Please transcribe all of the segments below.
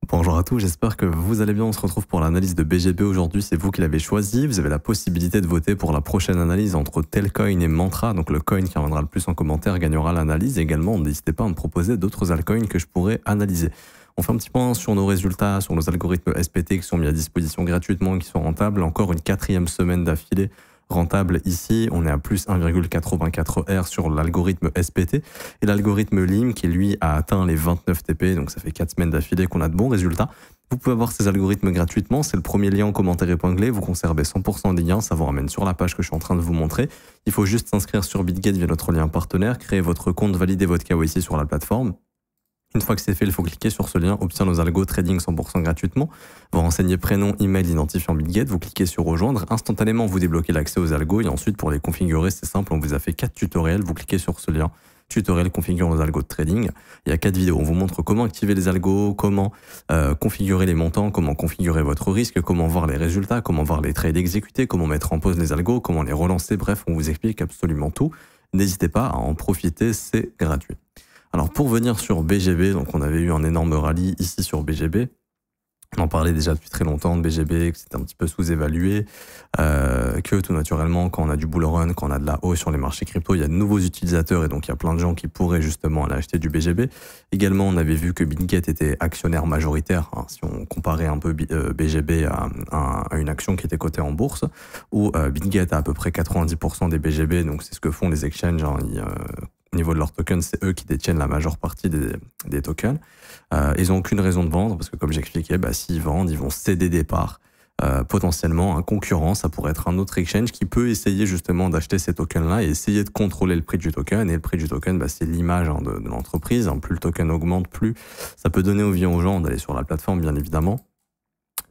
Bonjour à tous, j'espère que vous allez bien. On se retrouve pour l'analyse de BGB aujourd'hui. C'est vous qui l'avez choisi. Vous avez la possibilité de voter pour la prochaine analyse entre Telcoin et Mantra. Donc le coin qui reviendra le plus en commentaire gagnera l'analyse. Également, n'hésitez pas à me proposer d'autres altcoins que je pourrais analyser. On fait un petit point sur nos résultats, sur nos algorithmes SPT qui sont mis à disposition gratuitement, qui sont rentables. Encore une 4e semaine d'affilée rentable ici. On est à plus 1,84 R sur l'algorithme SPT et l'algorithme LIM qui lui a atteint les 29 TP. Donc ça fait 4 semaines d'affilée qu'on a de bons résultats. Vous pouvez avoir ces algorithmes gratuitement. C'est le premier lien en commentaire épinglé. Vous conservez 100% des liens. Ça vous ramène sur la page que je suis en train de vous montrer. Il faut juste s'inscrire sur BitGate via notre lien partenaire, créer votre compte, valider votre KYC sur la plateforme. Une fois que c'est fait, il faut cliquer sur ce lien, obtenir nos algos trading 100% gratuitement. Vous renseignez prénom, email, identifiant BitGate, vous cliquez sur rejoindre. Instantanément, vous débloquez l'accès aux algos et ensuite, pour les configurer, c'est simple, on vous a fait 4 tutoriels. Vous cliquez sur ce lien, tutoriel configure nos algos de trading. Il y a 4 vidéos. On vous montre comment activer les algos, comment configurer les montants, comment configurer votre risque, comment voir les résultats, comment voir les trades exécutés, comment mettre en pause les algos, comment les relancer. Bref, on vous explique absolument tout. N'hésitez pas à en profiter, c'est gratuit. Alors pour venir sur BGB, donc on avait eu un énorme rallye ici sur BGB. On en parlait déjà depuis très longtemps de BGB, que c'était un petit peu sous-évalué, que tout naturellement, quand on a du bull run, quand on a de la hausse sur les marchés crypto, il y a de nouveaux utilisateurs et donc il y a plein de gens qui pourraient justement aller acheter du BGB. Également, on avait vu que BitGate était actionnaire majoritaire, hein, si on comparait un peu BGB à une action qui était cotée en bourse, où BitGate a à peu près 90% des BGB, donc c'est ce que font les exchanges, hein, au niveau de leurs tokens, c'est eux qui détiennent la majeure partie des tokens. Ils n'ont aucune raison de vendre parce que, comme j'expliquais, s'ils vendent, ils vont céder des parts. Potentiellement, un concurrent, ça pourrait être un autre exchange qui peut essayer justement d'acheter ces tokens-là et essayer de contrôler le prix du token. Et le prix du token, c'est l'image de l'entreprise. Plus le token augmente, plus ça peut donner envie aux gens d'aller sur la plateforme, bien évidemment.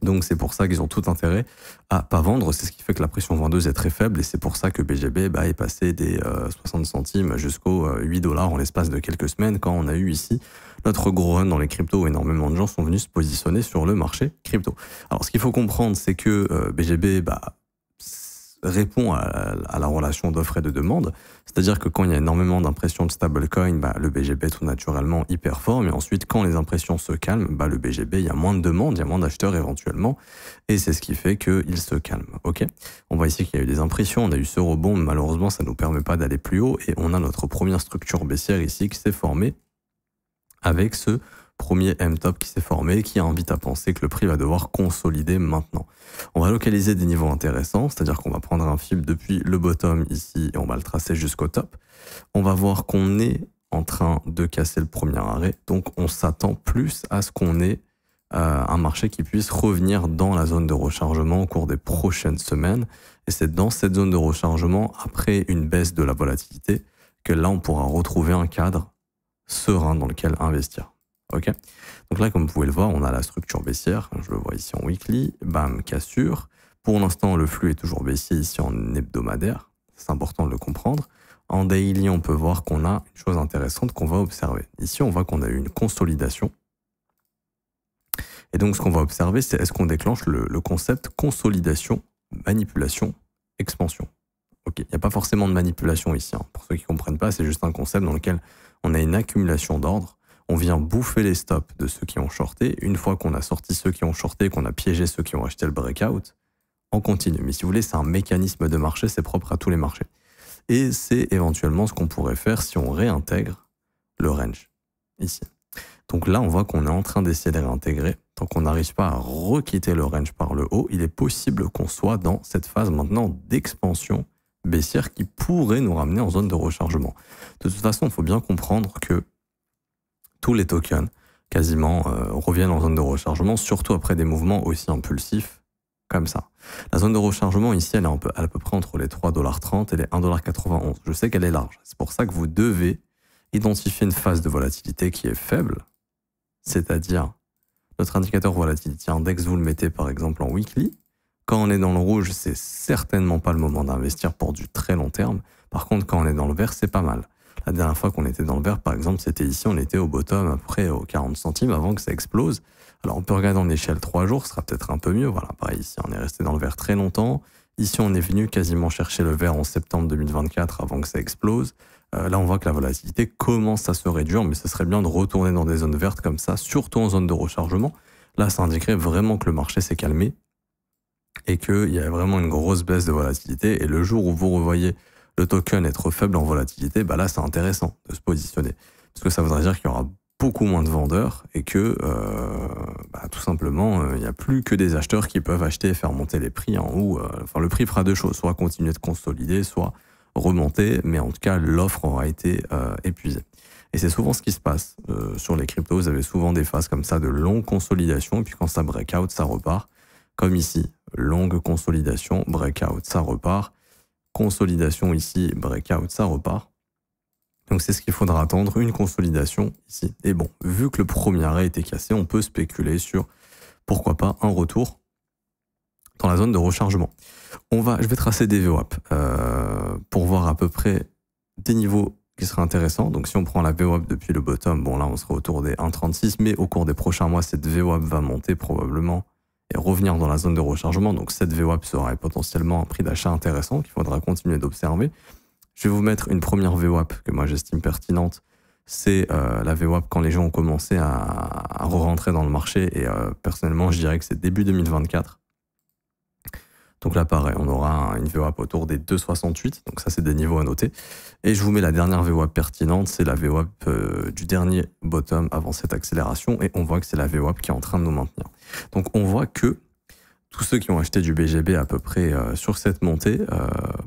Donc c'est pour ça qu'ils ont tout intérêt à pas vendre. C'est ce qui fait que la pression vendeuse est très faible et c'est pour ça que BGB est passé des 60 centimes jusqu'aux 8 $ en l'espace de quelques semaines quand on a eu ici notre gros run dans les cryptos où énormément de gens sont venus se positionner sur le marché crypto. Alors ce qu'il faut comprendre, c'est que BGB répond à la relation d'offre et de demande. C'est-à-dire que quand il y a énormément d'impressions de stablecoin, le BGB est tout naturellement hyper fort. Mais ensuite, quand les impressions se calment, le BGB, il y a moins de demandes, il y a moins d'acheteurs éventuellement. Et c'est ce qui fait qu'il se calme. Ok, on voit ici qu'il y a eu des impressions, on a eu ce rebond. Mais malheureusement, ça ne nous permet pas d'aller plus haut. Et on a notre première structure baissière ici qui s'est formée avec ce premier M-top qui s'est formé, qui invite à penser que le prix va devoir consolider maintenant. On va localiser des niveaux intéressants, c'est-à-dire qu'on va prendre un fil depuis le bottom ici et on va le tracer jusqu'au top. On va voir qu'on est en train de casser le premier arrêt, donc on s'attend plus à ce qu'on ait un marché qui puisse revenir dans la zone de rechargement au cours des prochaines semaines. Et c'est dans cette zone de rechargement, après une baisse de la volatilité, que là on pourra retrouver un cadre serein dans lequel investir. Ok, donc là, comme vous pouvez le voir, on a la structure baissière. Je le vois ici en weekly. Bam, cassure. Pour l'instant, le flux est toujours baissier ici en hebdomadaire. C'est important de le comprendre. En daily, on peut voir qu'on a une chose intéressante qu'on va observer. Ici, on voit qu'on a eu une consolidation. Et donc, ce qu'on va observer, c'est est-ce qu'on déclenche le concept consolidation, manipulation, expansion. Ok, il n'y a pas forcément de manipulation ici. Hein. Pour ceux qui ne comprennent pas, c'est juste un concept dans lequel on a une accumulation d'ordre. On vient bouffer les stops de ceux qui ont shorté. Une fois qu'on a sorti ceux qui ont shorté, qu'on a piégé ceux qui ont acheté le breakout, on continue. Mais si vous voulez, c'est un mécanisme de marché, c'est propre à tous les marchés. Et c'est éventuellement ce qu'on pourrait faire si on réintègre le range, ici. Donc là, on voit qu'on est en train d'essayer de réintégrer. Tant qu'on n'arrive pas à requitter le range par le haut, il est possible qu'on soit dans cette phase maintenant d'expansion baissière qui pourrait nous ramener en zone de rechargement. De toute façon, il faut bien comprendre que tous les tokens quasiment reviennent en zone de rechargement, surtout après des mouvements aussi impulsifs comme ça. La zone de rechargement ici, elle est à peu près entre les 3,30 $ et les 1,91 $. Je sais qu'elle est large. C'est pour ça que vous devez identifier une phase de volatilité qui est faible, c'est-à-dire notre indicateur volatility index, vous le mettez par exemple en weekly. Quand on est dans le rouge, c'est certainement pas le moment d'investir pour du très long terme. Par contre, quand on est dans le vert, c'est pas mal. La dernière fois qu'on était dans le vert, par exemple, c'était ici, on était au bottom, à peu près aux 40 centimes avant que ça explose. Alors, on peut regarder en échelle 3 jours, ce sera peut-être un peu mieux. Voilà, pareil, ici, on est resté dans le vert très longtemps. Ici, on est venu quasiment chercher le vert en septembre 2024 avant que ça explose. Là, on voit que la volatilité commence à se réduire, mais ce serait bien de retourner dans des zones vertes comme ça, surtout en zone de rechargement. là, ça indiquerait vraiment que le marché s'est calmé et qu'il y a vraiment une grosse baisse de volatilité. Et le jour où vous revoyez le token être faible en volatilité, bah là, c'est intéressant de se positionner. Parce que ça voudrait dire qu'il y aura beaucoup moins de vendeurs et que tout simplement, il n'y a plus que des acheteurs qui peuvent acheter et faire monter les prix en haut. Enfin, le prix fera deux choses, soit continuer de consolider, soit remonter, mais en tout cas, l'offre aura été épuisée. Et c'est souvent ce qui se passe sur les cryptos. Vous avez souvent des phases comme ça de longue consolidation, et puis quand ça breakout, ça repart. Comme ici, longue consolidation, breakout, ça repart. Consolidation ici, breakout, ça repart. Donc c'est ce qu'il faudra attendre, une consolidation ici. Et bon, vu que le premier arrêt était cassé, on peut spéculer sur, pourquoi pas, un retour dans la zone de rechargement. Je vais tracer des VWAP pour voir à peu près des niveaux qui seraient intéressants. Donc si on prend la VWAP depuis le bottom, bon là on sera autour des 1,36, mais au cours des prochains mois, cette VWAP va monter probablement et revenir dans la zone de rechargement. Donc cette VWAP sera potentiellement un prix d'achat intéressant qu'il faudra continuer d'observer. Je vais vous mettre une première VWAP que moi j'estime pertinente. C'est la VWAP quand les gens ont commencé à re-rentrer dans le marché. Et personnellement, je dirais que c'est début 2024. Donc là, pareil, on aura une VWAP autour des 2,68. Donc ça, c'est des niveaux à noter. Et je vous mets la dernière VWAP pertinente. C'est la VWAP du dernier bottom avant cette accélération. Et on voit que c'est la VWAP qui est en train de nous maintenir. Donc on voit que tous ceux qui ont acheté du BGB à peu près sur cette montée,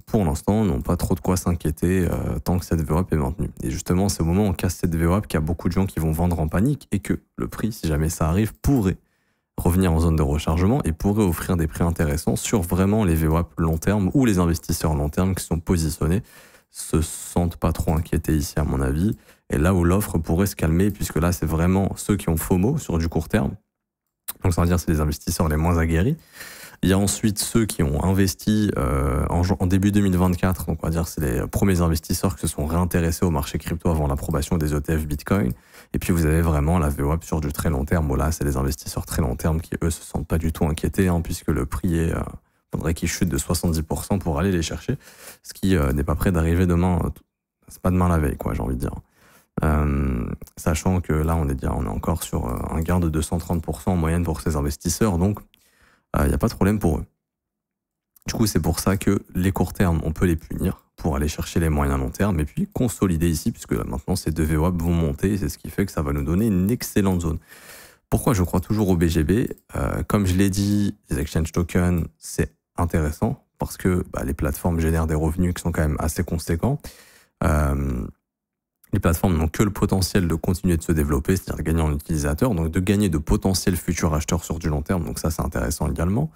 pour l'instant, n'ont pas trop de quoi s'inquiéter tant que cette VWAP est maintenue. Et justement, c'est au moment où on casse cette VWAP qu'il y a beaucoup de gens qui vont vendre en panique et que le prix, si jamais ça arrive, pourrait revenir en zone de rechargement et pourrait offrir des prix intéressants sur vraiment les VWAP long terme ou les investisseurs long terme qui sont positionnés se sentent pas trop inquiétés ici à mon avis. Et là où l'offre pourrait se calmer, puisque là, c'est vraiment ceux qui ont FOMO sur du court terme. Donc ça veut dire que c'est les investisseurs les moins aguerris. Il y a ensuite ceux qui ont investi en début 2024, donc on va dire que c'est les premiers investisseurs qui se sont réintéressés au marché crypto avant l'approbation des ETF Bitcoin. Et puis vous avez vraiment la VWAP sur du très long terme. Bon là, c'est les investisseurs très long terme qui, eux, se sentent pas du tout inquiétés, puisque le prix est... faudrait qu'il chute de 70% pour aller les chercher, ce qui n'est pas prêt d'arriver demain. C'est pas demain la veille, quoi, j'ai envie de dire. Sachant que là, on est encore sur un gain de 230% en moyenne pour ces investisseurs, donc il n'y a pas de problème pour eux. Du coup, c'est pour ça que les courts termes, on peut les punir pour aller chercher les moyens long terme et puis consolider ici, puisque maintenant ces deux VWAP vont monter, et c'est ce qui fait que ça va nous donner une excellente zone. Pourquoi je crois toujours au BGB? Comme je l'ai dit, les exchange tokens, c'est intéressant parce que les plateformes génèrent des revenus qui sont quand même assez conséquents. Les plateformes n'ont que le potentiel de continuer de se développer, c'est-à-dire de gagner en utilisateurs, donc de gagner de potentiels futurs acheteurs sur du long terme, donc ça c'est intéressant également.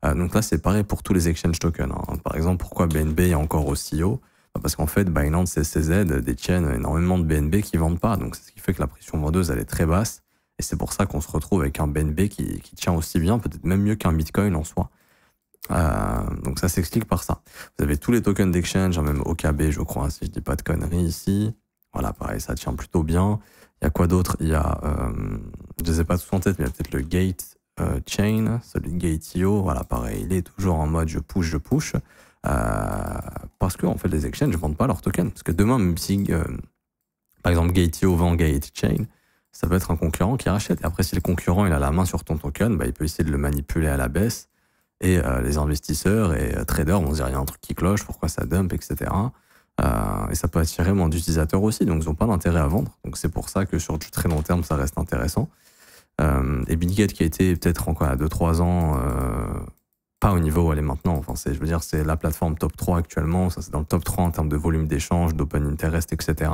Donc là c'est pareil pour tous les exchange tokens. Par exemple, pourquoi BNB est encore aussi haut? Parce qu'en fait Binance et CZ détiennent énormément de BNB qui ne vendent pas, donc c'est ce qui fait que la pression vendeuse elle est très basse, et c'est pour ça qu'on se retrouve avec un BNB qui tient aussi bien, peut-être même mieux qu'un Bitcoin en soi. Donc ça s'explique par ça. Vous avez tous les tokens d'exchange, même OKB je crois, si je dis pas de conneries ici. Voilà, pareil, ça tient plutôt bien. Il y a quoi d'autre? Il y a, je ne sais pas tous en tête, mais il y a peut-être le Gate Chain, celui de Gate.io. Voilà, pareil, il est toujours en mode je push. Parce que, en fait, les exchanges ne vendent pas leurs tokens. Parce que demain, même si, par exemple, Gate.io vend Gate Chain, ça peut être un concurrent qui rachète. Et après, si le concurrent il a la main sur ton token, il peut essayer de le manipuler à la baisse. Et les investisseurs et traders vont se dire il y a un truc qui cloche, pourquoi ça dump, etc. Et ça peut attirer moins d'utilisateurs aussi, donc ils n'ont pas d'intérêt à vendre. Donc c'est pour ça que sur du très long terme, ça reste intéressant. Et Bitget qui a été peut-être encore à 2-3 ans, pas au niveau où elle est maintenant. Enfin, je veux dire, c'est la plateforme top 3 actuellement. Ça, c'est dans le top 3 en termes de volume d'échange, d'open interest, etc.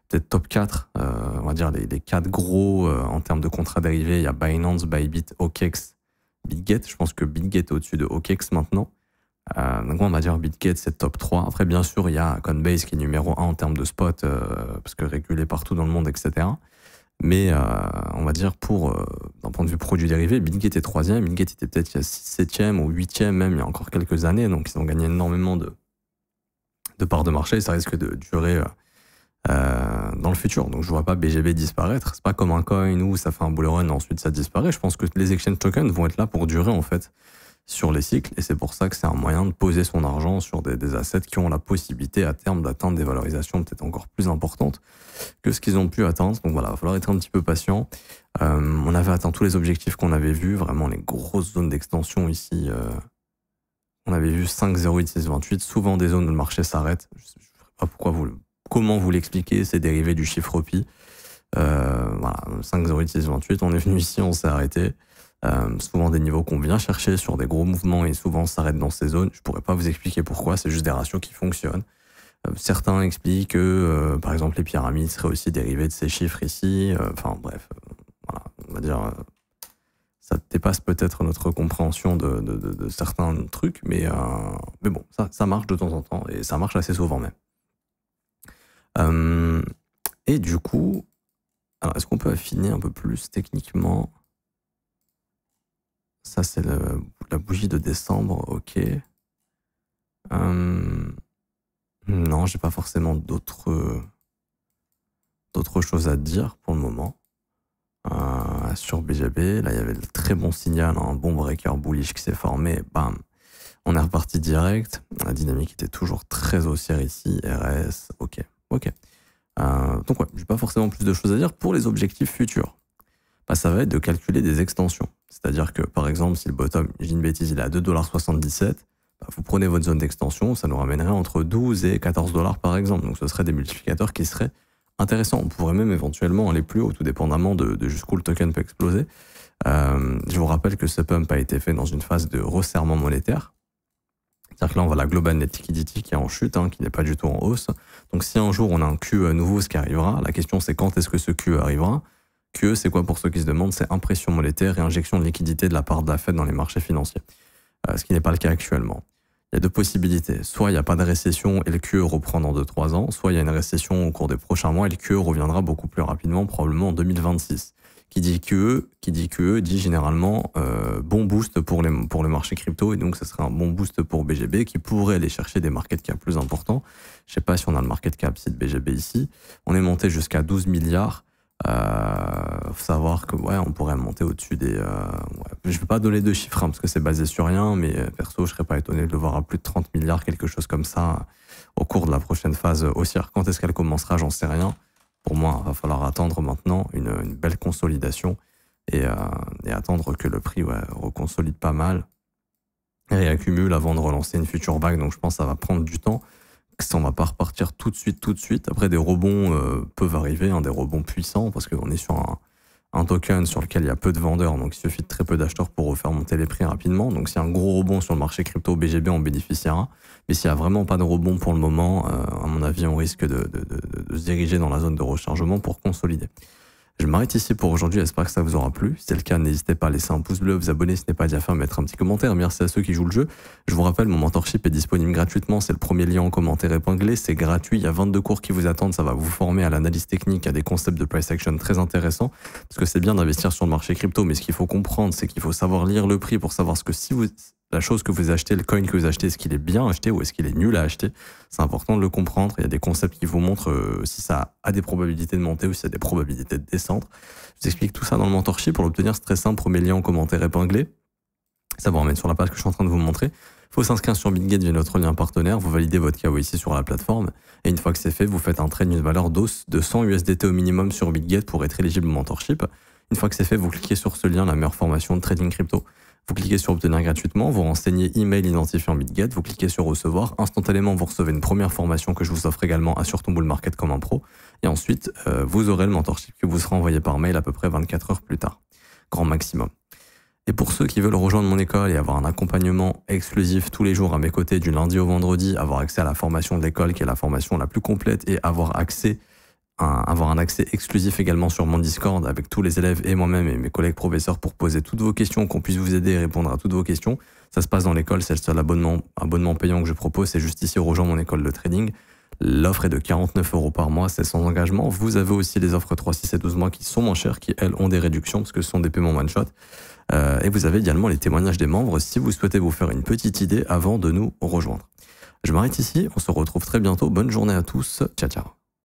Peut-être top 4, on va dire les 4 gros en termes de contrats dérivés. Il y a Binance, Bybit, OKEx, Bitget. Je pense que Bitget est au-dessus de OKEx maintenant. Donc on va dire Bitget c'est top 3. Après bien sûr il y a Coinbase qui est numéro 1 en termes de spot parce que régulé partout dans le monde, etc. Mais on va dire d'un point de vue produit dérivé, Bitget est 3e, Bitget était peut-être 7e ou 8e même il y a encore quelques années, donc ils ont gagné énormément de parts de marché et ça risque de durer dans le futur. Donc je vois pas BGB disparaître, c'est pas comme un coin où ça fait un bull run et ensuite ça disparaît. Je pense que les exchange tokens vont être là pour durer en fait. sur les cycles, et c'est pour ça que c'est un moyen de poser son argent sur des assets qui ont la possibilité à terme d'atteindre des valorisations peut-être encore plus importantes que ce qu'ils ont pu atteindre. Donc voilà, il va falloir être un petit peu patient. On avait atteint tous les objectifs qu'on avait vus, vraiment les grosses zones d'extension ici. On avait vu 5, 0,8, 6, 28, souvent des zones où le marché s'arrête. Je ne sais pas comment vous l'expliquer, c'est dérivé du chiffre pi. Voilà, 5, 0,8, 6, 28, on est venu ici, on s'est arrêté. Souvent des niveaux qu'on vient chercher sur des gros mouvements et souvent on s'arrête dans ces zones. Je pourrais pas vous expliquer pourquoi, c'est juste des ratios qui fonctionnent. Certains expliquent que, par exemple, les pyramides seraient aussi dérivées de ces chiffres ici. Enfin bref, voilà, on va dire, ça dépasse peut-être notre compréhension de certains trucs, mais bon, ça marche de temps en temps et ça marche assez souvent même. Et du coup, alors est-ce qu'on peut affiner un peu plus techniquement? Ça, c'est la bougie de décembre, ok. Non, j'ai pas forcément d'autres choses à dire pour le moment. Sur BGB, là, il y avait le très bon signal, un bon breaker bullish qui s'est formé, bam, on est reparti direct. La dynamique était toujours très haussière ici, RS, ok. Donc ouais, j'ai pas forcément plus de choses à dire. Pour les objectifs futurs, ça va être de calculer des extensions. C'est-à-dire que, par exemple, si le bottom, j'ai une bêtise, il est à 2,77 $, vous prenez votre zone d'extension, ça nous ramènerait entre 12 et 14 $ par exemple. Donc ce serait des multiplicateurs qui seraient intéressants. On pourrait même éventuellement aller plus haut, tout dépendamment de jusqu'où le token peut exploser. Je vous rappelle que ce pump a été fait dans une phase de resserrement monétaire. C'est-à-dire que là, on voit la global net liquidity qui est en chute, qui n'est pas du tout en hausse. Donc si un jour on a un Q nouveau, ce qui arrivera, la question c'est quand est-ce que ce Q arrivera? QE, c'est quoi pour ceux qui se demandent? C'est impression monétaire et injection de liquidité de la part de la Fed dans les marchés financiers. Ce qui n'est pas le cas actuellement. Il y a deux possibilités. Soit il n'y a pas de récession et le QE reprend dans 2-3 ans, soit il y a une récession au cours des prochains mois et le QE reviendra beaucoup plus rapidement, probablement en 2026. Qui dit QE dit généralement bon boost pour le marché crypto, et donc ce serait un bon boost pour BGB qui pourrait aller chercher des market cap plus importants. Je ne sais pas si on a le market cap de BGB ici. On est monté jusqu'à 12 milliards. Faut savoir que on pourrait monter au-dessus des je vais pas donner de chiffres parce que c'est basé sur rien, mais perso je serais pas étonné de le voir à plus de 30 milliards, quelque chose comme ça au cours de la prochaine phase haussière. Quand est-ce qu'elle commencera, j'en sais rien. Pour moi, il va falloir attendre maintenant une belle consolidation et attendre que le prix reconsolide pas mal et accumule avant de relancer une future vague. Donc je pense que ça va prendre du temps. Ça, on va pas repartir tout de suite. Après, des rebonds peuvent arriver, des rebonds puissants, parce qu'on est sur un token sur lequel il y a peu de vendeurs, donc il suffit de très peu d'acheteurs pour refaire monter les prix rapidement. Donc s'il y a un gros rebond sur le marché crypto, BGB en bénéficiera. Mais s'il n'y a vraiment pas de rebond pour le moment, à mon avis, on risque de se diriger dans la zone de rechargement pour consolider. Je m'arrête ici pour aujourd'hui, j'espère que ça vous aura plu. Si c'est le cas, n'hésitez pas à laisser un pouce bleu, vous abonner si ce n'est pas déjà fait, mettre un petit commentaire. Merci à ceux qui jouent le jeu. Je vous rappelle, mon mentorship est disponible gratuitement, c'est le premier lien en commentaire épinglé, c'est gratuit, il y a 22 cours qui vous attendent, ça va vous former à l'analyse technique, à des concepts de price action très intéressants, parce que c'est bien d'investir sur le marché crypto, mais ce qu'il faut comprendre, c'est qu'il faut savoir lire le prix pour savoir ce que la chose que vous achetez, le coin que vous achetez, est-ce qu'il est bien acheté ou est-ce qu'il est nul à acheter? C'est important de le comprendre. Il y a des concepts qui vous montrent si ça a des probabilités de monter ou si ça a des probabilités de descendre. Je vous explique tout ça dans le mentorship. Pour l'obtenir, c'est très simple. Premier lien en commentaire épinglé. Ça vous ramène sur la page que je suis en train de vous montrer. Il faut s'inscrire sur BitGet via notre lien partenaire. Vous validez votre KYC sur la plateforme. Et une fois que c'est fait, vous faites un trade d'une valeur de 100 USDT au minimum sur BitGet pour être éligible au mentorship. Une fois que c'est fait, vous cliquez sur ce lien, la meilleure formation de trading crypto. Vous cliquez sur obtenir gratuitement, vous renseignez email identifiant BitGet, vous cliquez sur recevoir, instantanément vous recevez une première formation que je vous offre également, assure ton bull market comme un pro, et ensuite vous aurez le mentorship qui vous sera envoyé par mail à peu près 24 heures plus tard, grand maximum. Et pour ceux qui veulent rejoindre mon école et avoir un accompagnement exclusif tous les jours à mes côtés du lundi au vendredi, avoir accès à la formation de l'école qui est la formation la plus complète et avoir un accès exclusif également sur mon Discord avec tous les élèves et moi-même et mes collègues professeurs pour poser toutes vos questions, qu'on puisse vous aider et répondre à toutes vos questions. Ça se passe dans l'école, c'est le seul abonnement payant que je propose, c'est juste ici, rejoindre mon école de trading. L'offre est de 49 € par mois, c'est sans engagement. Vous avez aussi les offres 3, 6 et 12 mois qui sont moins chères, qui elles ont des réductions parce que ce sont des paiements one shot. Et vous avez également les témoignages des membres si vous souhaitez vous faire une petite idée avant de nous rejoindre. Je m'arrête ici, on se retrouve très bientôt. Bonne journée à tous, ciao ciao.